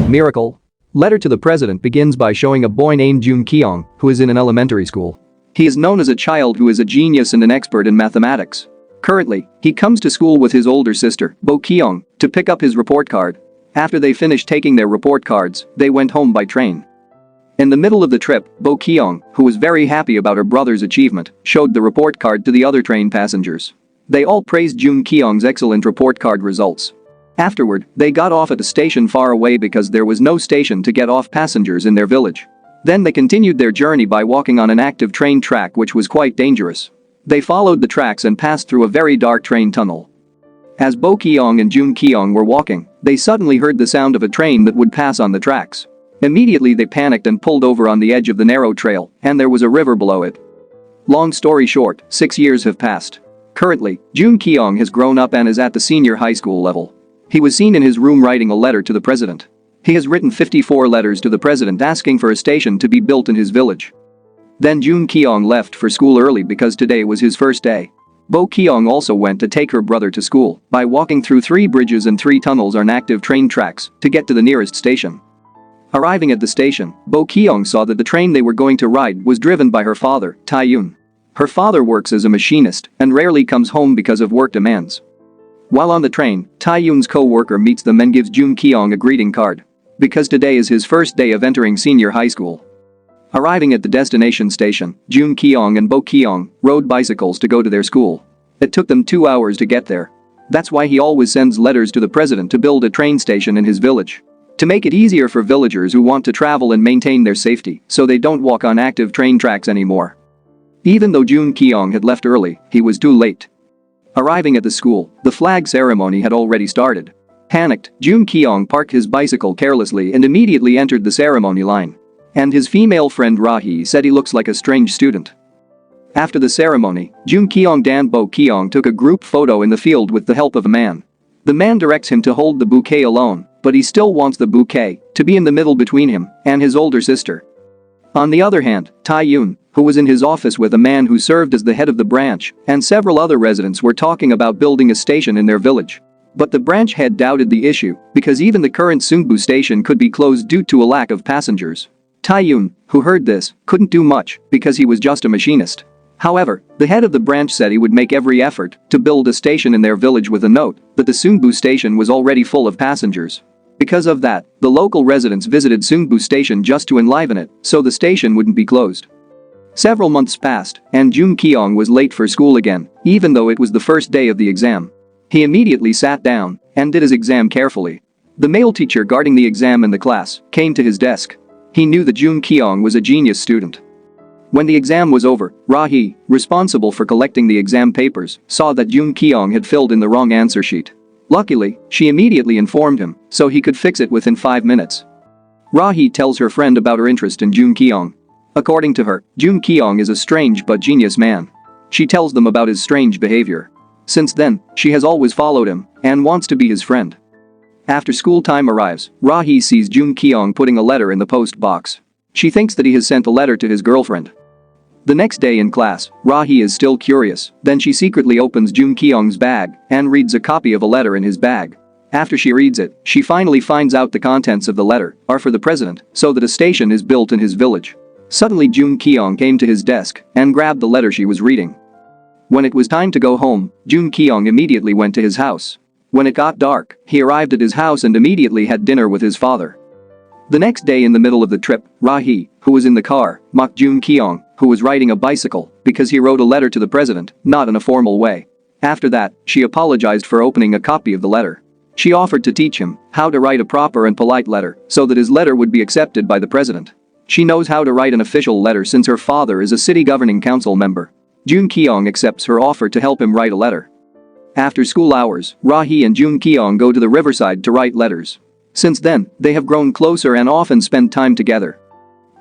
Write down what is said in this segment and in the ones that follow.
Miracle. Letter to the president begins by showing a boy named Jun Kyung who is in an elementary school. He is known as a child who is a genius and an expert in mathematics. Currently, he comes to school with his older sister, Bo Kyung, to pick up his report card. After they finished taking their report cards, they went home by train. In the middle of the trip, Bo Kyung, who was very happy about her brother's achievement, showed the report card to the other train passengers. They all praised Jun Kyung's excellent report card results. Afterward, they got off at a station far away because there was no station to get off passengers in their village. Then they continued their journey by walking on an active train track which was quite dangerous. They followed the tracks and passed through a very dark train tunnel. As Bo Kyung and Jun Kyung were walking, they suddenly heard the sound of a train that would pass on the tracks. Immediately they panicked and pulled over on the edge of the narrow trail, and there was a river below it. Long story short, 6 years have passed. Currently, Jun Kyung has grown up and is at the senior high school level. He was seen in his room writing a letter to the president. He has written 54 letters to the president asking for a station to be built in his village. Then Jun Kyung left for school early because today was his first day. Bo Kyung also went to take her brother to school by walking through 3 bridges and 3 tunnels on active train tracks to get to the nearest station. Arriving at the station, Bo Kyung saw that the train they were going to ride was driven by her father, Tae-yoon. Her father works as a machinist and rarely comes home because of work demands. While on the train, Tae-yoon's co-worker meets them and gives Jun Kyung a greeting card. Because today is his first day of entering senior high school. Arriving at the destination station, Jun Kyung and Bo Kyung rode bicycles to go to their school. It took them 2 hours to get there. That's why he always sends letters to the president to build a train station in his village. To make it easier for villagers who want to travel and maintain their safety so they don't walk on active train tracks anymore. Even though Jun Kyung had left early, he was too late. Arriving at the school, the flag ceremony had already started. Panicked, Jun Kyung parked his bicycle carelessly and immediately entered the ceremony line. And his female friend Ra Hee said he looks like a strange student. After the ceremony, Jun Kyung and Bo Kyung took a group photo in the field with the help of a man. The man directs him to hold the bouquet alone, but he still wants the bouquet to be in the middle between him and his older sister. On the other hand, Tae-yoon, who was in his office with a man who served as the head of the branch, and several other residents were talking about building a station in their village. But the branch head doubted the issue because even the current Sungbu station could be closed due to a lack of passengers. Tae-yoon, who heard this, couldn't do much because he was just a machinist. However, the head of the branch said he would make every effort to build a station in their village with a note that the Sungbu station was already full of passengers. Because of that, the local residents visited Sungbu station just to enliven it so the station wouldn't be closed. Several months passed, and Jun Kyung was late for school again, even though it was the first day of the exam. He immediately sat down and did his exam carefully. The male teacher guarding the exam in the class came to his desk. He knew that Jun Kyung was a genius student. When the exam was over, Ra Hee, responsible for collecting the exam papers, saw that Jun Kyung had filled in the wrong answer sheet. Luckily, she immediately informed him so he could fix it within 5 minutes. Ra Hee tells her friend about her interest in Jun Kyung. According to her, Jun Kyung is a strange but genius man. She tells them about his strange behavior. Since then, she has always followed him and wants to be his friend. After school time arrives, Ra Hee sees Jun Kyung putting a letter in the post box. She thinks that he has sent a letter to his girlfriend. The next day in class, Ra Hee is still curious, then she secretly opens Jun Kyung's bag and reads a copy of a letter in his bag. After she reads it, she finally finds out the contents of the letter are for the president so that a station is built in his village. Suddenly Jun Kyung came to his desk and grabbed the letter she was reading. When it was time to go home, Jun Kyung immediately went to his house. When it got dark, he arrived at his house and immediately had dinner with his father. The next day in the middle of the trip, Ra Hee, who was in the car, mocked Jun Kyung, who was riding a bicycle, because he wrote a letter to the president, not in a formal way. After that, she apologized for opening a copy of the letter. She offered to teach him how to write a proper and polite letter so that his letter would be accepted by the president. She knows how to write an official letter since her father is a city governing council member. Jun Kyung accepts her offer to help him write a letter. After school hours, Ra Hee and Jun Kyung go to the riverside to write letters. Since then, they have grown closer and often spend time together.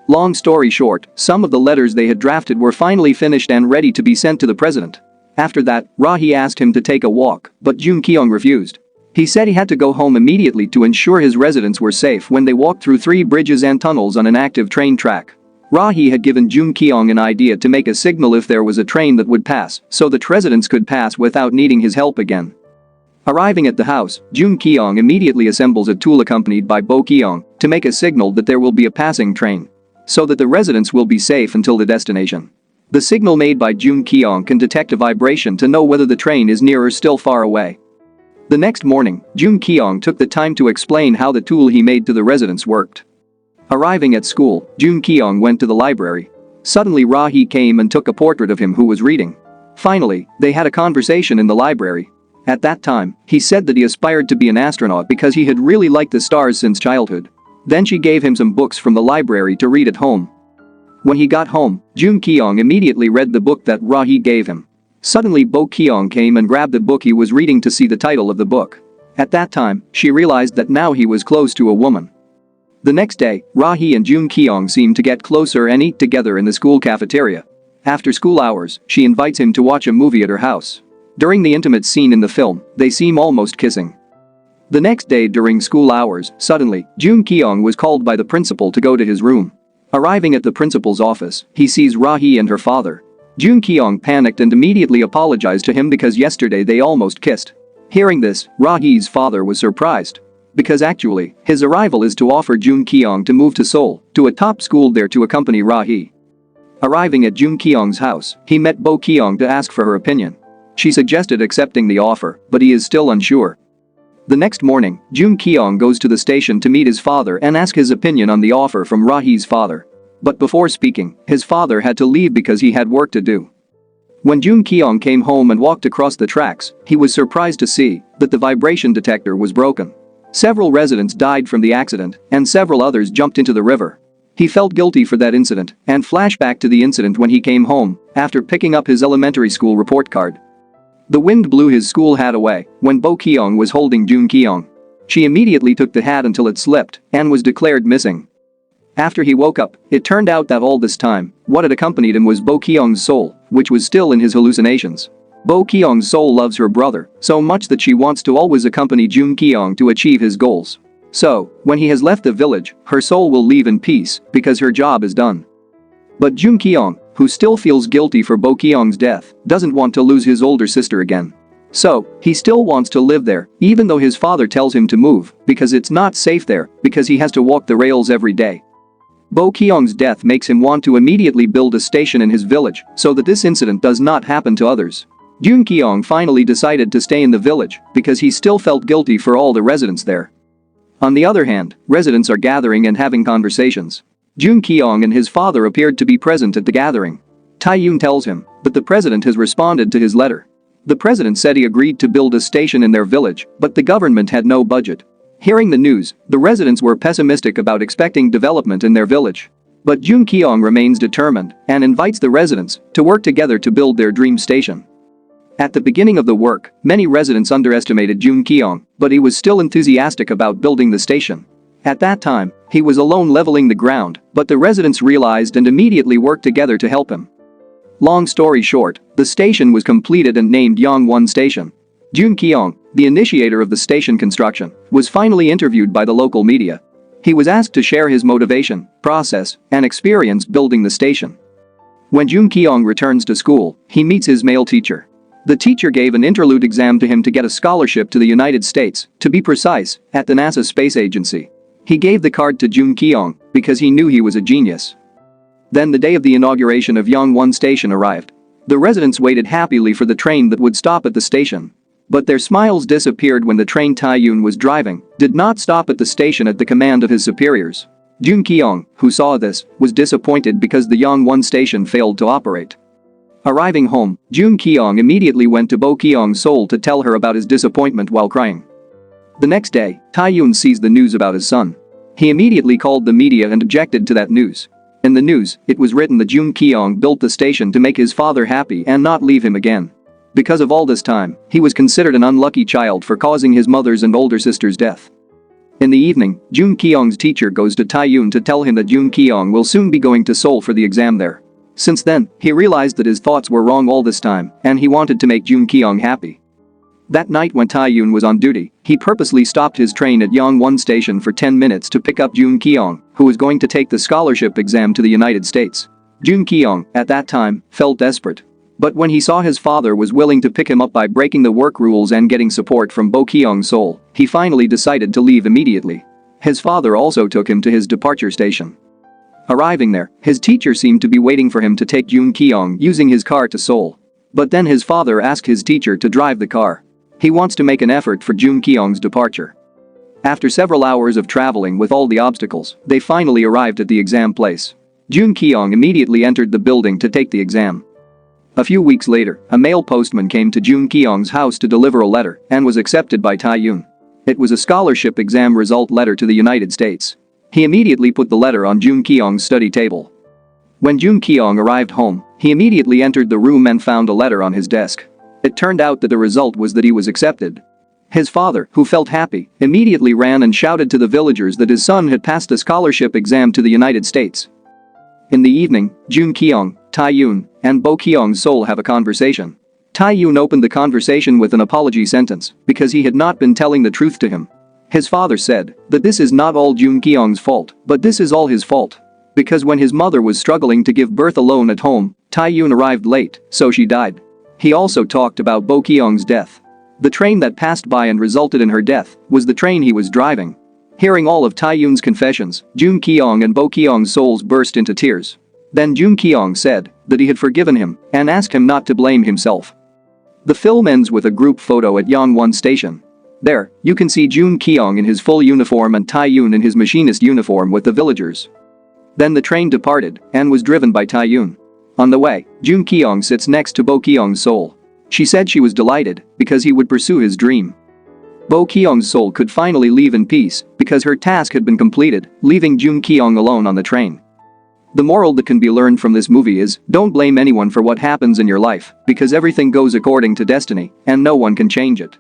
Long story short, some of the letters they had drafted were finally finished and ready to be sent to the president. After that, Ra Hee asked him to take a walk, but Jun Kyung refused. He said he had to go home immediately to ensure his residents were safe when they walked through 3 bridges and tunnels on an active train track. Ra Hee had given Jun Kyung an idea to make a signal if there was a train that would pass so that residents could pass without needing his help again. Arriving at the house, Jun Kyung immediately assembles a tool accompanied by Bo Kyung to make a signal that there will be a passing train, so that the residents will be safe until the destination. The signal made by Jun Kyung can detect a vibration to know whether the train is near or still far away. The next morning, Jun Kyung took the time to explain how the tool he made to the residents worked. Arriving at school, Jun Kyung went to the library. Suddenly Ra Hee came and took a portrait of him who was reading. Finally, they had a conversation in the library. At that time, he said that he aspired to be an astronaut because he had really liked the stars since childhood. Then she gave him some books from the library to read at home. When he got home, Jun Kyung immediately read the book that Ra Hee gave him. Suddenly Bo Kyung came and grabbed the book he was reading to see the title of the book. At that time, she realized that now he was close to a woman. The next day, Ra Hee and Jun Kyung seem to get closer and eat together in the school cafeteria. After school hours, she invites him to watch a movie at her house. During the intimate scene in the film, they seem almost kissing. The next day during school hours, suddenly, Jun Kyung was called by the principal to go to his room. Arriving at the principal's office, he sees Ra Hee and her father. Jun Kyung panicked and immediately apologized to him because yesterday they almost kissed. Hearing this, Ra Hee's father was surprised. Because actually, his arrival is to offer Jun Kyung to move to Seoul, to a top school there to accompany Ra Hee. Arriving at Jun Kyung's house, he met Bo Kyung to ask for her opinion. She suggested accepting the offer, but he is still unsure. The next morning, Jun Kyung goes to the station to meet his father and ask his opinion on the offer from Ra Hee's father. But before speaking, his father had to leave because he had work to do. When Jun Kyung came home and walked across the tracks, he was surprised to see that the vibration detector was broken. Several residents died from the accident, and several others jumped into the river. He felt guilty for that incident and flashed back to the incident when he came home after picking up his elementary school report card. The wind blew his school hat away when Bo Kyung was holding Jun Kyung. She immediately took the hat until it slipped and was declared missing. After he woke up, it turned out that all this time, what had accompanied him was Bo Kyung's soul, which was still in his hallucinations. Bo Kyung's soul loves her brother so much that she wants to always accompany Jun Kyung to achieve his goals. So, when he has left the village, her soul will leave in peace because her job is done. But Jun Kyung, who still feels guilty for Bo Kyung's death, doesn't want to lose his older sister again. So, he still wants to live there, even though his father tells him to move, because it's not safe there, because he has to walk the rails every day. Bo Kyung's death makes him want to immediately build a station in his village so that this incident does not happen to others. Jun Kyung finally decided to stay in the village because he still felt guilty for all the residents there. On the other hand, residents are gathering and having conversations. Jun Kyung and his father appeared to be present at the gathering. Tae-yoon tells him that the president has responded to his letter. The president said he agreed to build a station in their village, but the government had no budget. Hearing the news, the residents were pessimistic about expecting development in their village. But Jun Kyung remains determined and invites the residents to work together to build their dream station. At the beginning of the work, many residents underestimated Jun Kyung, but he was still enthusiastic about building the station. At that time, he was alone leveling the ground, but the residents realized and immediately worked together to help him. Long story short, the station was completed and named Yong-won Station. Jun Kyung, the initiator of the station construction, was finally interviewed by the local media. He was asked to share his motivation, process, and experience building the station. When Jun Kyung returns to school, he meets his male teacher. The teacher gave an interlude exam to him to get a scholarship to the United States, to be precise, at the NASA Space Agency. He gave the card to Jun Kyung because he knew he was a genius. Then the day of the inauguration of Yong-won Station arrived. The residents waited happily for the train that would stop at the station. But their smiles disappeared when the train Tae-yoon was driving did not stop at the station at the command of his superiors. Jun Kyung, who saw this, was disappointed because the Yong-won Station failed to operate. Arriving home, Jun Kyung immediately went to Bo Kyung's Seoul to tell her about his disappointment while crying. The next day, Tae-yoon sees the news about his son. He immediately called the media and objected to that news. In the news, it was written that Jun Kyung built the station to make his father happy and not leave him again. Because of all this time, he was considered an unlucky child for causing his mother's and older sister's death. In the evening, Jun Kyung's teacher goes to Tae-yoon to tell him that Jun Kyung will soon be going to Seoul for the exam there. Since then, he realized that his thoughts were wrong all this time, and he wanted to make Jun Kyung happy. That night when Tae-yoon was on duty, he purposely stopped his train at Yong-won Station for 10 minutes to pick up Jun Kyung, who was going to take the scholarship exam to the United States. Jun Kyung, at that time, felt desperate. But when he saw his father was willing to pick him up by breaking the work rules and getting support from Bo Kyung's soul, he finally decided to leave immediately. His father also took him to his departure station. Arriving there, his teacher seemed to be waiting for him to take Jun Kyung using his car to Seoul. But then his father asked his teacher to drive the car. He wants to make an effort for Jun Kyung's departure. After several hours of traveling with all the obstacles, they finally arrived at the exam place. Jun Kyung immediately entered the building to take the exam. A few weeks later, a male postman came to Jun Kyung's house to deliver a letter and was accepted by Tae-yoon. It was a scholarship exam result letter to the United States. He immediately put the letter on Jun Kyung's study table. When Jun Kyung arrived home, he immediately entered the room and found a letter on his desk. It turned out that the result was that he was accepted. His father, who felt happy, immediately ran and shouted to the villagers that his son had passed the scholarship exam to the United States. In the evening, Jun Kyung, Tae-yoon, and Bo Kyung's soul have a conversation. Tae-yoon opened the conversation with an apology sentence because he had not been telling the truth to him. His father said that this is not all Jun Kyung's fault, but this is all his fault. Because when his mother was struggling to give birth alone at home, Tae-yoon arrived late, so she died. He also talked about Bo Kyung's death. The train that passed by and resulted in her death was the train he was driving. Hearing all of Tae-yoon's confessions, Jun Kyung and Bo Kyung's souls burst into tears. Then Jun Kyung said that he had forgiven him and asked him not to blame himself. The film ends with a group photo at Yong-won station. There, you can see Jun Kyung in his full uniform and Tae-yoon in his machinist uniform with the villagers. Then the train departed and was driven by Tae-yoon. On the way, Jun Kyung sits next to Bo Kyung's soul. She said she was delighted because he would pursue his dream. Bo Kyung's soul could finally leave in peace because her task had been completed, leaving Jun Kyung alone on the train. The moral that can be learned from this movie is, don't blame anyone for what happens in your life because everything goes according to destiny and no one can change it.